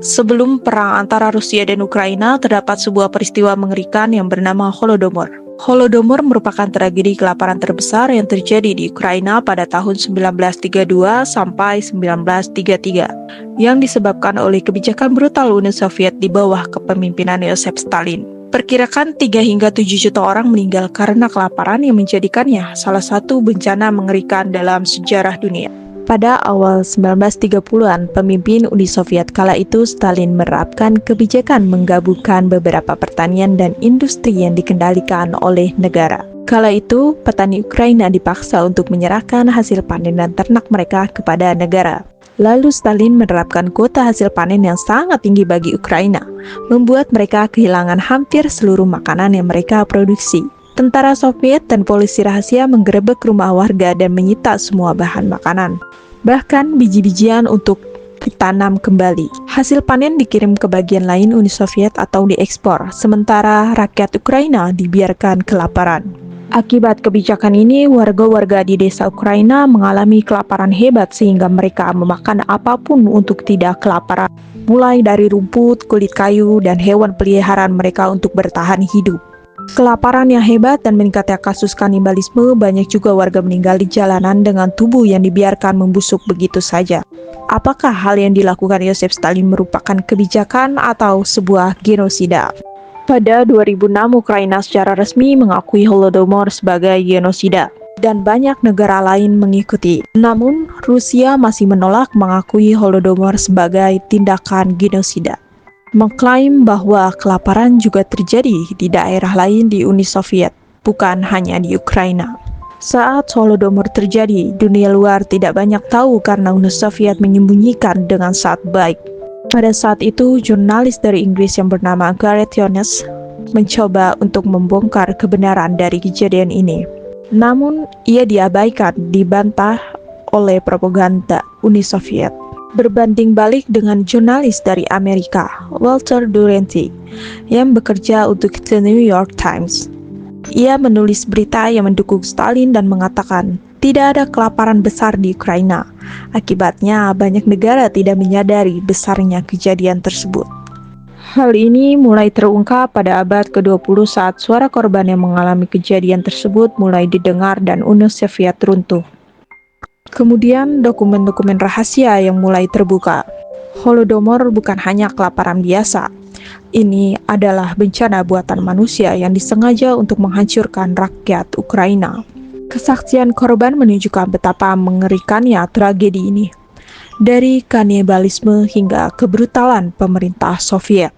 Sebelum perang antara Rusia dan Ukraina, terdapat sebuah peristiwa mengerikan yang bernama Holodomor. Holodomor merupakan tragedi kelaparan terbesar yang terjadi di Ukraina pada tahun 1932 sampai 1933, yang disebabkan oleh kebijakan brutal Uni Soviet di bawah kepemimpinan Joseph Stalin. Perkirakan 3 hingga 7 juta orang meninggal karena kelaparan yang menjadikannya salah satu bencana mengerikan dalam sejarah dunia. Pada awal 1930-an, pemimpin Uni Soviet kala itu Stalin menerapkan kebijakan menggabungkan beberapa pertanian dan industri yang dikendalikan oleh negara. Kala itu, petani Ukraina dipaksa untuk menyerahkan hasil panen dan ternak mereka kepada negara. Lalu Stalin menerapkan kuota hasil panen yang sangat tinggi bagi Ukraina, membuat mereka kehilangan hampir seluruh makanan yang mereka produksi. Tentara Soviet dan polisi rahasia menggerebek rumah warga dan menyita semua bahan makanan, bahkan biji-bijian untuk ditanam kembali. Hasil panen dikirim ke bagian lain Uni Soviet atau diekspor, sementara rakyat Ukraina dibiarkan kelaparan. Akibat kebijakan ini, warga-warga di desa Ukraina mengalami kelaparan hebat sehingga mereka memakan apapun untuk tidak kelaparan, mulai dari rumput, kulit kayu, dan hewan peliharaan mereka untuk bertahan hidup. Kelaparan yang hebat dan meningkatnya kasus kanibalisme, banyak juga warga meninggal di jalanan dengan tubuh yang dibiarkan membusuk begitu saja. Apakah hal yang dilakukan Joseph Stalin merupakan kebijakan atau sebuah genosida? Pada 2006, Ukraina secara resmi mengakui Holodomor sebagai genosida, dan banyak negara lain mengikuti. Namun, Rusia masih menolak mengakui Holodomor sebagai tindakan genosida, mengklaim bahwa kelaparan juga terjadi di daerah lain di Uni Soviet, bukan hanya di Ukraina. Saat Holodomor terjadi, dunia luar tidak banyak tahu karena Uni Soviet menyembunyikan dengan sangat baik. Pada saat itu, jurnalis dari Inggris yang bernama Gareth Jones mencoba untuk membongkar kebenaran dari kejadian ini. Namun, ia diabaikan, dibantah oleh propaganda Uni Soviet. Berbanding balik dengan jurnalis dari Amerika, Walter Duranty, yang bekerja untuk The New York Times. Ia menulis berita yang mendukung Stalin dan mengatakan, tidak ada kelaparan besar di Ukraina. Akibatnya, banyak negara tidak menyadari besarnya kejadian tersebut. Hal ini mulai terungkap pada abad ke-20 saat suara korban yang mengalami kejadian tersebut mulai didengar dan Uni Soviet runtuh. Kemudian dokumen-dokumen rahasia yang mulai terbuka. Holodomor bukan hanya kelaparan biasa. Ini adalah bencana buatan manusia yang disengaja untuk menghancurkan rakyat Ukraina. Kesaksian korban menunjukkan betapa mengerikannya tragedi ini, dari kanibalisme hingga kebrutalan pemerintah Soviet.